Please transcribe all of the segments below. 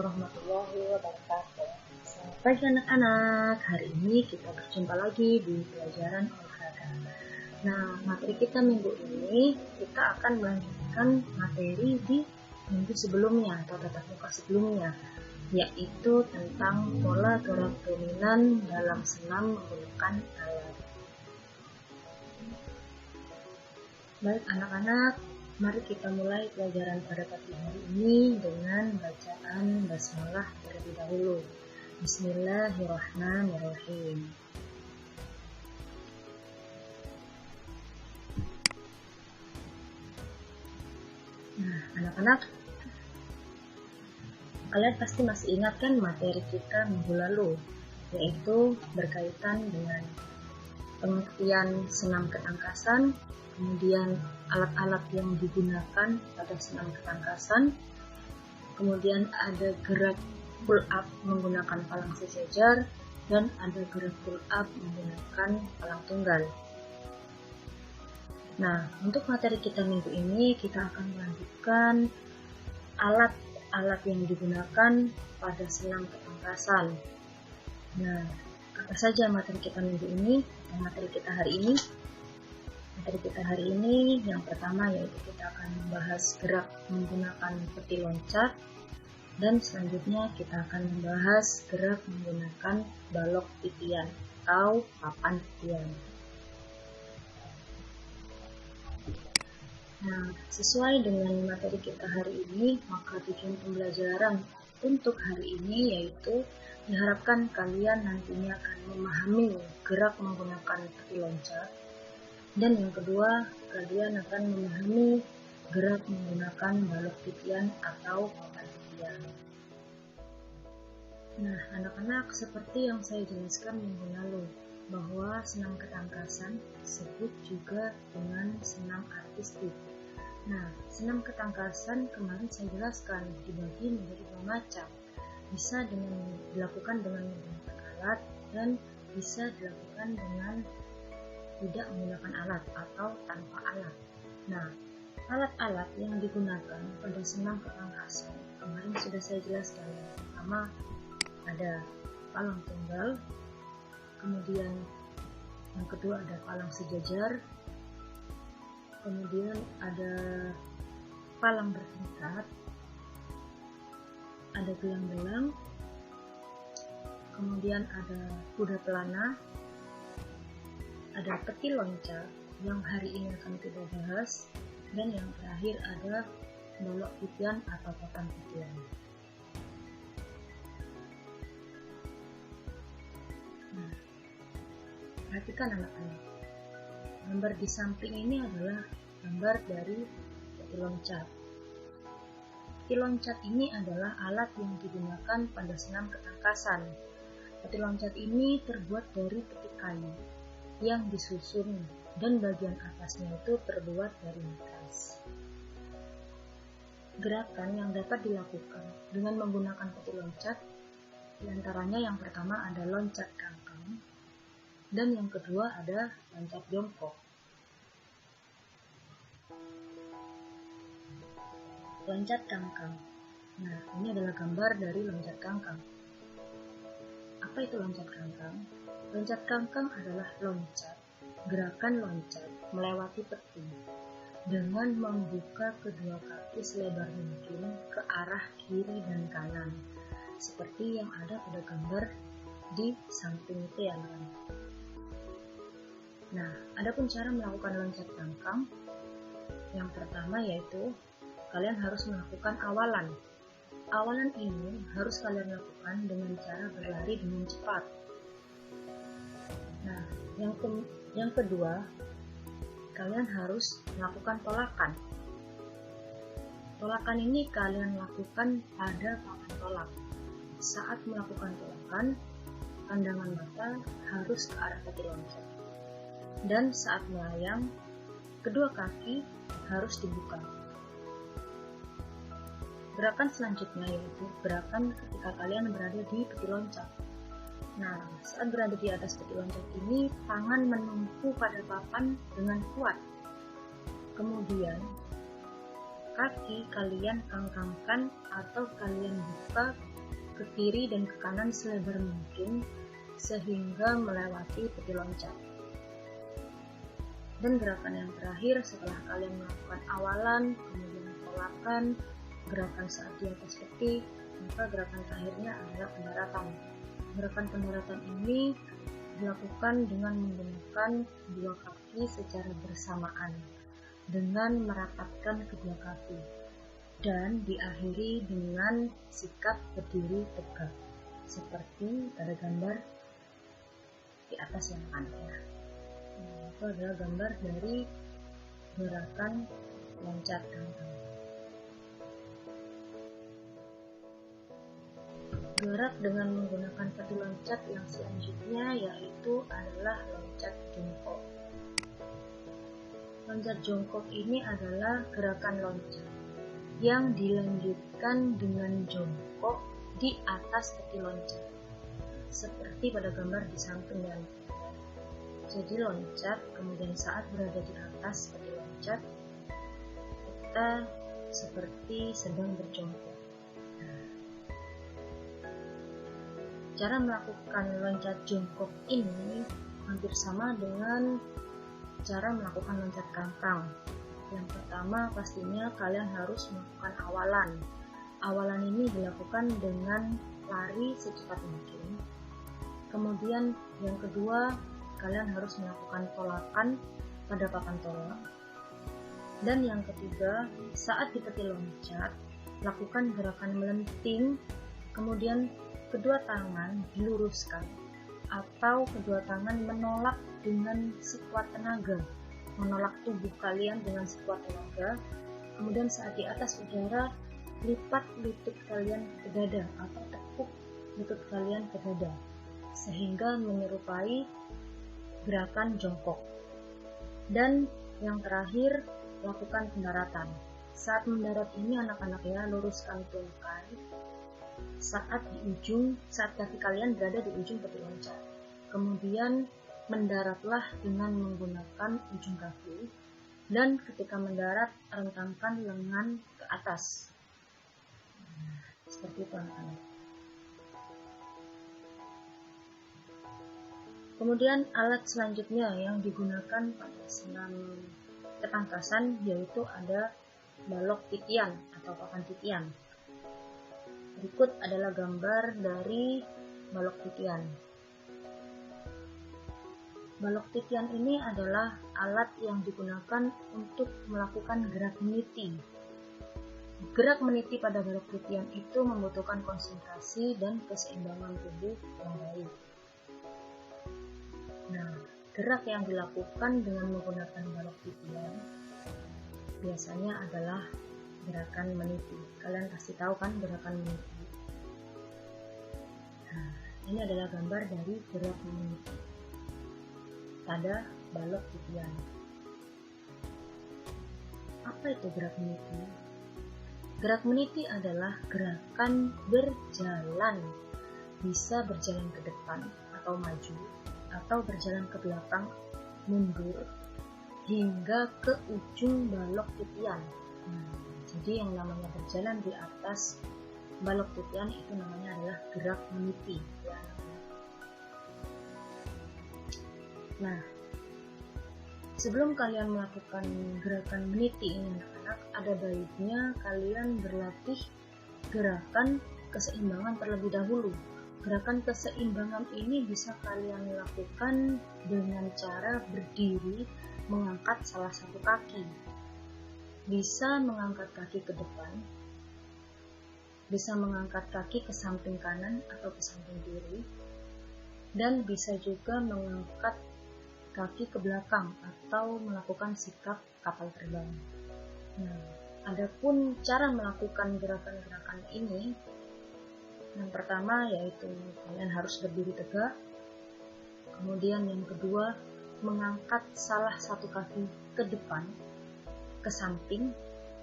warahmatullahi wabarakatuh. Selamat pagi anak-anak. Hari ini kita berjumpa lagi di pelajaran olahraga. Nah, materi kita minggu ini kita akan melanjutkan materi di minggu sebelumnya atau tatap muka sebelumnya, yaitu tentang pola gerak dominan dalam senam menggunakan alat. Baik anak-anak, mari kita mulai pelajaran pada pagi hari ini dengan bacaan basmalah terlebih dahulu. Bismillahirrahmanirrahim. Nah, anak-anak, kalian pasti masih ingat kan materi kita minggu lalu, yaitu berkaitan dengan pengertian senam ketangkasan, kemudian alat-alat yang digunakan pada senam ketangkasan, kemudian ada gerak pull up menggunakan palang sejajar, dan ada gerak pull up menggunakan palang tunggal. Nah, untuk materi kita minggu ini kita akan melanjutkan alat-alat yang digunakan pada senam ketangkasan. Nah, apa saja materi kita minggu ini? Materi kita hari ini yang pertama yaitu kita akan membahas gerak menggunakan peti loncat, dan selanjutnya kita akan membahas gerak menggunakan balok titian atau papan titian. Nah, sesuai dengan materi kita hari ini, maka tujuan pembelajaran untuk hari ini yaitu diharapkan kalian nantinya akan memahami gerak menggunakan peti loncat, dan yang kedua, kalian akan memahami gerak menggunakan balok titian atau papan titian. Nah, anak-anak, seperti yang saya jelaskan minggu lalu, bahwa senam ketangkasan disebut juga dengan senam artistik. Nah, senam ketangkasan kemarin saya jelaskan dibagi menjadi dua macam. Bisa dilakukan dengan menggunakan alat, dan bisa dilakukan dengan tidak menggunakan alat atau tanpa alat. Nah, alat-alat yang digunakan pada senam ketangkasan kemarin sudah saya jelaskan. Yang pertama ada palang tunggal, kemudian yang kedua ada palang sejajar, kemudian ada palang bertingkat, ada gelang-gelang, kemudian ada kuda pelana, ada peti loncat yang hari ini akan kita bahas, dan yang terakhir ada balok titian atau papan titian. Nah, perhatikan anak-anak, gambar di samping ini adalah gambar dari peti loncat. Peti loncat ini adalah alat yang digunakan pada senam ketangkasan. Peti loncat ini terbuat dari peti kayu yang disusun, dan bagian atasnya itu terbuat dari nikel. Gerakan yang dapat dilakukan dengan menggunakan peti loncat diantaranya yang pertama ada loncat kangkang, dan yang kedua ada loncat jongkok. Loncat kangkang. Nah, ini adalah gambar dari loncat kangkang. Apa itu loncat kangkang? Loncat kangkang adalah gerakan loncat melewati peti dengan membuka kedua kaki selebar mungkin ke arah kiri dan kanan, seperti yang ada pada gambar di samping itu ya anak-anak. Nah, adapun cara melakukan loncat kangkang, yang pertama yaitu kalian harus melakukan awalan. Awalan ini harus kalian lakukan dengan cara berlari dengan cepat. Nah, yang kedua, kalian harus melakukan tolakan. Tolakan ini kalian lakukan pada papan tolak. Saat melakukan tolakan, pandangan mata harus ke arah peti loncat. Dan saat melayang, kedua kaki harus dibuka. Gerakan selanjutnya yaitu gerakan ketika kalian berada di peti loncat. Nah, saat berada di atas peti loncat ini, tangan menumpu pada papan dengan kuat. Kemudian, kaki kalian kangkangkan atau kalian buka ke kiri dan ke kanan selebar mungkin sehingga melewati peti loncat. Dan gerakan yang terakhir setelah kalian melakukan awalan, kemudian tolakan, gerakan saat di atas peti, maka gerakan terakhirnya adalah pendaratan. Gerakan pendaratan ini dilakukan dengan menggunakan dua kaki secara bersamaan dengan merapatkan kedua kaki dan diakhiri dengan sikap berdiri tegak seperti pada gambar di atas yang ada. Itu adalah gambar dari gerakan loncat kangkang. Gerak dengan menggunakan peti loncat yang selanjutnya yaitu adalah loncat jongkok. Loncat jongkok ini adalah gerakan loncat yang dilanjutkan dengan jongkok di atas peti loncat, seperti pada gambar di samping dan jadi loncat, kemudian saat berada di atas peti loncat, kita seperti sedang berjongkok. Cara melakukan loncat jongkok ini hampir sama dengan cara melakukan loncat kangkang. Yang pertama pastinya kalian harus melakukan awalan. Awalan ini dilakukan dengan lari secepat mungkin. Kemudian yang kedua, kalian harus melakukan tolakan pada papan tolak. Dan yang ketiga, saat di peti loncat, lakukan gerakan melenting, kemudian kedua tangan diluruskan atau kedua tangan menolak dengan sekuat tenaga, menolak tubuh kalian dengan sekuat tenaga. Kemudian saat di atas udara, lipat lutut kalian ke dada atau tekuk lutut kalian ke dada sehingga menyerupai gerakan jongkok. Dan yang terakhir, lakukan pendaratan. Saat mendarat ini anak-anaknya luruskan tungkai saat kaki kalian berada di ujung peti loncat. Kemudian mendaratlah dengan menggunakan ujung kaki, dan ketika mendarat rentangkan lengan ke atas. Seperti itu anak-anak. Kemudian alat selanjutnya yang digunakan pada senam ketangkasan yaitu ada balok titian atau papan titian. Berikut adalah gambar dari balok titian. Balok titian ini adalah alat yang digunakan untuk melakukan gerak meniti. Gerak meniti pada balok titian itu membutuhkan konsentrasi dan keseimbangan tubuh yang baik. Nah, gerak yang dilakukan dengan menggunakan balok titian biasanya adalah gerakan meniti. Kalian pasti tahu kan gerakan meniti. Nah, ini adalah gambar dari gerak meniti pada balok titian. Apa itu gerak meniti? Gerak meniti adalah gerakan berjalan. Bisa berjalan ke depan atau maju, atau berjalan ke belakang, mundur, hingga ke ujung balok titian. Jadi yang namanya berjalan di atas balok titian itu namanya adalah gerak meniti. Nah, sebelum kalian melakukan gerakan meniti ini anak-anak, ada baiknya kalian berlatih gerakan keseimbangan terlebih dahulu. Gerakan keseimbangan ini bisa kalian lakukan dengan cara berdiri mengangkat salah satu kaki. Bisa mengangkat kaki ke depan, bisa mengangkat kaki ke samping kanan atau ke samping kiri, dan bisa juga mengangkat kaki ke belakang atau melakukan sikap kapal terbang. Nah, adapun cara melakukan gerakan-gerakan ini, yang pertama yaitu kalian harus berdiri tegak, kemudian yang kedua mengangkat salah satu kaki ke depan, ke samping,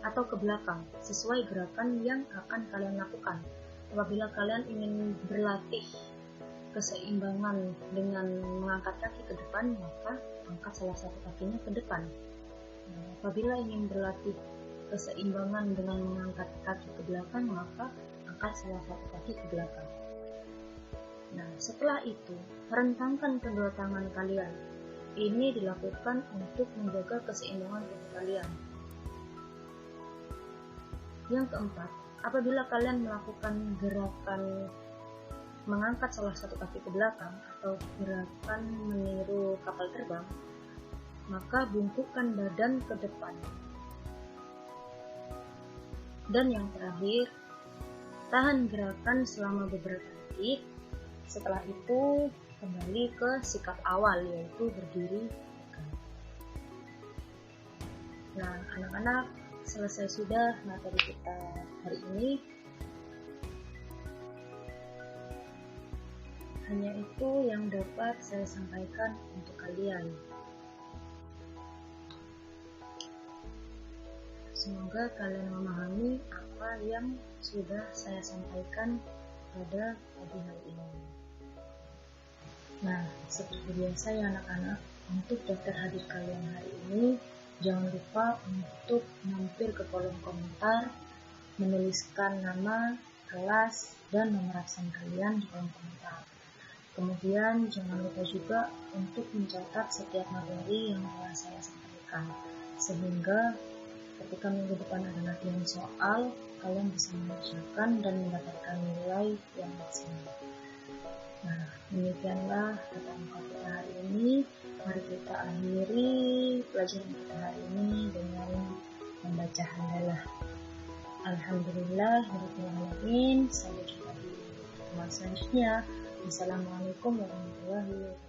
atau ke belakang sesuai gerakan yang akan kalian lakukan. Apabila kalian ingin berlatih keseimbangan dengan mengangkat kaki ke depan, maka angkat salah satu kakinya ke depan. Apabila ingin berlatih keseimbangan dengan mengangkat kaki ke belakang, maka mengangkat salah satu kaki ke belakang. Nah, setelah itu, rentangkan kedua tangan kalian. Ini dilakukan untuk menjaga keseimbangan tubuh kalian. Yang keempat, apabila kalian melakukan gerakan mengangkat salah satu kaki ke belakang atau gerakan meniru kapal terbang, maka bungkukkan badan ke depan. Dan yang terakhir, tahan gerakan selama beberapa detik. Setelah itu, kembali ke sikap awal, yaitu berdiri. Nah, anak-anak, selesai sudah materi kita hari ini. Hanya itu yang dapat saya sampaikan untuk kalian. Semoga kalian memahami apa yang sudah saya sampaikan pada pagi hari ini. Nah, seperti biasa ya anak-anak, untuk daftar hadir kalian hari ini, jangan lupa untuk mampir ke kolom komentar, menuliskan nama, kelas, dan nomor absen kalian di kolom komentar. Kemudian jangan lupa juga untuk mencatat setiap materi yang telah saya sampaikan, sehingga ketika minggu depan ada latihan soal, kalian bisa mengerjakan dan mendapatkan nilai yang maksimal. Nah, demikianlah kata-kata kita hari ini. Mari kita akhiri pelajaran kita hari ini dengan membaca hamdalah. Alhamdulillahirrahmanirrahim. Sampai jumpa di pertemuan selanjutnya. Assalamualaikum warahmatullahi wabarakatuh.